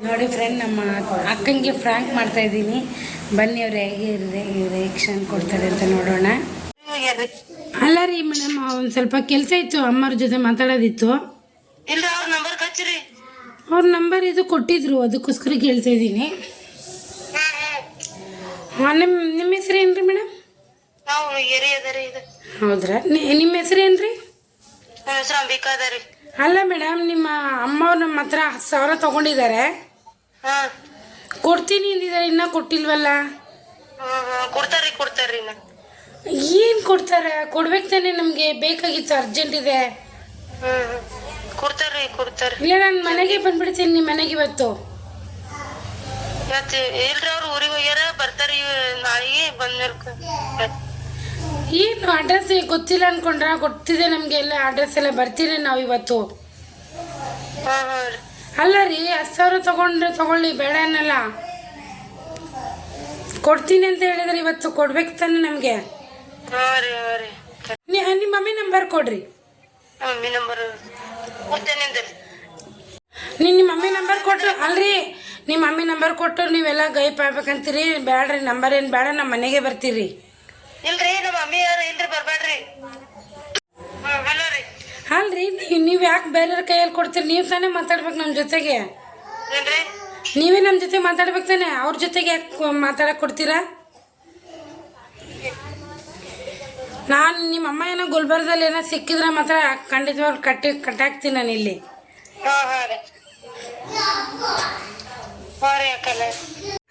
ನೋಡಿ ಫ್ರೆಂಡ್, ನಮ್ಮ ಅಕ್ಕಂಗೆ ಫ್ರಾಂಕ್ ಮಾಡ್ತಾ ಇದ್ದೀನಿ. ಬನ್ನಿ ಅವ್ರು ಹೇಗೆ ರಿಯಾಕ್ಷನ್ ಕೊಡ್ತಾರೆ ಅಂತ ನೋಡೋಣ. ಅಲ್ಲ ರೀ ಮೇಡಮ್, ಒಂದು ಸ್ವಲ್ಪ ಕೆಲಸ ಇತ್ತು, ಅಮ್ಮವ್ರ ಜೊತೆ ಮಾತಾಡೋದಿತ್ತು. ಅವ್ರ ನಂಬರ್ ಇದು ಕೊಟ್ಟಿದ್ರು, ಅದಕ್ಕೋಸ್ಕರ ಕೇಳ್ತಾ ಇದ್ದೀನಿ. ನಿಮ್ಮ ಹೆಸರು ಏನ್ರಿ ಮೇಡಮ್? ಹೌದ್ರಾ? ನಿಮ್ಮ ಹೆಸರು ಏನ್ರಿ? ಅಲ್ಲ ಮೇಡಮ್, ನಿಮ್ಮ ಅಮ್ಮವ್ರು ನಮ್ಮ ಹತ್ರ 10,000 ತಗೊಂಡಿದ್ದಾರೆ. ಕೊಡ್ತೀನಿ ಅಂದಿದ್ದಾರೆ, ಇನ್ನೂ ಕೊಟ್ಟಿಲ್ವಲ್ಲ. ಏನು ಕೊಡ್ತಾರೆ? ಕೊಡ್ಬೇಕು ತಾನೆ, ನಮಗೆ ಬೇಕಾಗಿತ್ತು, ಅರ್ಜೆಂಟ್ ಇದೆ. ಇಲ್ಲ, ನಾನು ಮನೆಗೆ ಬಂದ್ಬಿಡ್ತೀನಿ, ನಿಮ್ಮ ಮನೆಗೆ ಇವತ್ತು. ಏನು ಅಡ್ರೆಸ್ ಗೊತ್ತಿಲ್ಲ ಅನ್ಕೊಂಡ್ರ? ಗೊತ್ತಿದೆ ನಮಗೆ ಎಲ್ಲ ಅಡ್ರೆಸ್ ಎಲ್ಲ. ಬರ್ತೀರಿ ನಾವು ಇವತ್ತು. ಅಲ್ಲ ರೀ, 10,000 ತಗೊಳ್ಳಿ, ಬೇಡ ಅನ್ನಲ್ಲ. ಕೊಡ್ತೀನಿ ಅಂತ ಹೇಳಿದ್ರೆ ಇವತ್ತು ಕೊಡ್ಬೇಕು ತಾನೆ ನಮಗೆ. ನಿಮ್ಮ ಮಮ್ಮಿ ನಂಬರ್ ಕೊಡ್ರಿ. ನಿಮ್ಮ ಮಮ್ಮಿ ನಂಬರ್ ಕೊಟ್ಟು, ಅಲ್ರಿ ನಿಮ್ಮ ಮಮ್ಮಿ ನಂಬರ್ ಕೊಟ್ಟು ನೀವೆಲ್ಲ ಗೈಪ್ ಆಗ್ಬೇಕಂತೀರಿ. ಬೇಡ್ರಿ, ನಂಬರ್ ಏನು ಬೇಡ, ನಮ್ಮ ಮನೆಗೆ ಬರ್ತೀರಿ. ಇಲ್ರಿ, ನಮ್ಮ ಮಮ್ಮಿ ಯಾರು ಇಲ್ರಿ, ಬರ್ಬೇಡ್ರಿ. ಅಲ್ರಿ, ನೀವು ಯಾಕೆ ಬೇರೆಯವ್ರ ಕೈಯಲ್ಲಿ ಕೊಡ್ತೀರಿ? ನೀವು ತಾನೇ ಮಾತಾಡ್ಬೇಕು ನಮ್ಮ ಜೊತೆಗೆ. ನೀವೇ ನಮ್ಮ ಜೊತೆ ಮಾತಾಡ್ಬೇಕು ತಾನೆ, ಅವ್ರ ಜೊತೆಗೆ ಯಾಕೆ ಮಾತಾಡಕ್ಕೆ ಕೊಡ್ತೀರಾ? ನಾನು ನಿಮ್ಮ ಅಮ್ಮ ಏನೋ ಗುಲ್ಬರ್ಗದಲ್ಲಿ ಏನೋ ಸಿಕ್ಕಿದ್ರೆ ಮಾತ್ರ ಖಂಡಿತವಾಗ್ಲೂ ಕಟ್ಟಾಕ್ತೀನಿ ನಾನು ಇಲ್ಲಿ.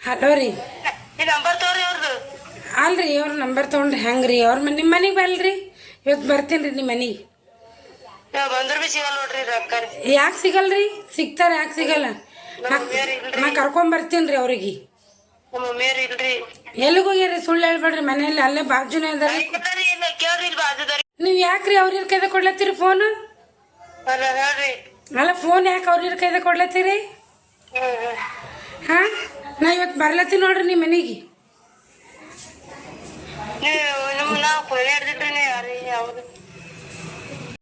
ಹಲೋ ರೀ. ಅಲ್ರಿ, ಅವ್ರ ನಂಬರ್ ತೊಗೊಂಡ್ರಿ ಹೆಂಗ್ರಿ? ಅವ್ರ ನಿಮ್ಮ ಮನೆಗೆ ಬರಲ್ರಿ, ಇವತ್ತು ಬರ್ತೀನಿ ರೀ ನಿಮ್ಮ ಮನೆಗೆ. ಯಾಕೆ ಸಿಗಲ್ರಿ? ಸಿಗ್ತಾರೆ, ಯಾಕೆ ಸಿಗಲ್ಲ? ನಾ ಕರ್ಕೊಂಬರ್ತೀನಿ ರೀ ಅವ್ರಿಗೆ. ಎಲ್ಲಿಗೆ ಹೋಗ್ಯಾರಿ? ಸುಳ್ಳು ಹೇಳ್ಬೇಡ್ರಿ, ಮನೆಯಲ್ಲಿ ಅಲ್ಲೇ ಬಾಜುನೇ ಅದಾರ. ನೀವು ಯಾಕ್ರಿ ಅವ್ರ ಕೈದ ಕೊಡ್ಲತ್ತೀರಿ ಫೋನು? ಅಲ್ಲ, ಫೋನ್ ಯಾಕೆ ಅವ್ರ ಕೈದ ಕೊಡ್ಲತ್ತೀರಿ? ಹಾ, ನಾ ಇವತ್ತು ಬರ್ಲತ್ತೀನಿ ನೋಡ್ರಿ ನಿಮ್ಮ ಮನೆಗೆ.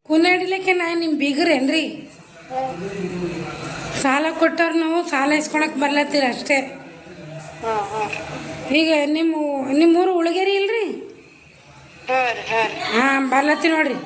ಕುನ್ನಾಡಿಲಿಕ್ಕೆ ನಾ ನಿಮ್ಮ ಬೀಗ್ರೇನ್ರಿ? ಸಾಲ ಕೊಟ್ಟವ್ರು ನಾವು ಸಾಲ ಇಸ್ಕೊಳಕ್ ಬರ್ಲತ್ತೀರ ಅಷ್ಟೇ. ಈಗ ನಿಮ್ಮೂರು ಉಳಗೇರಿ ಇಲ್ರಿ? ಹಾಂ, ಬರ್ಲತ್ತೀನಿ ನೋಡ್ರಿ.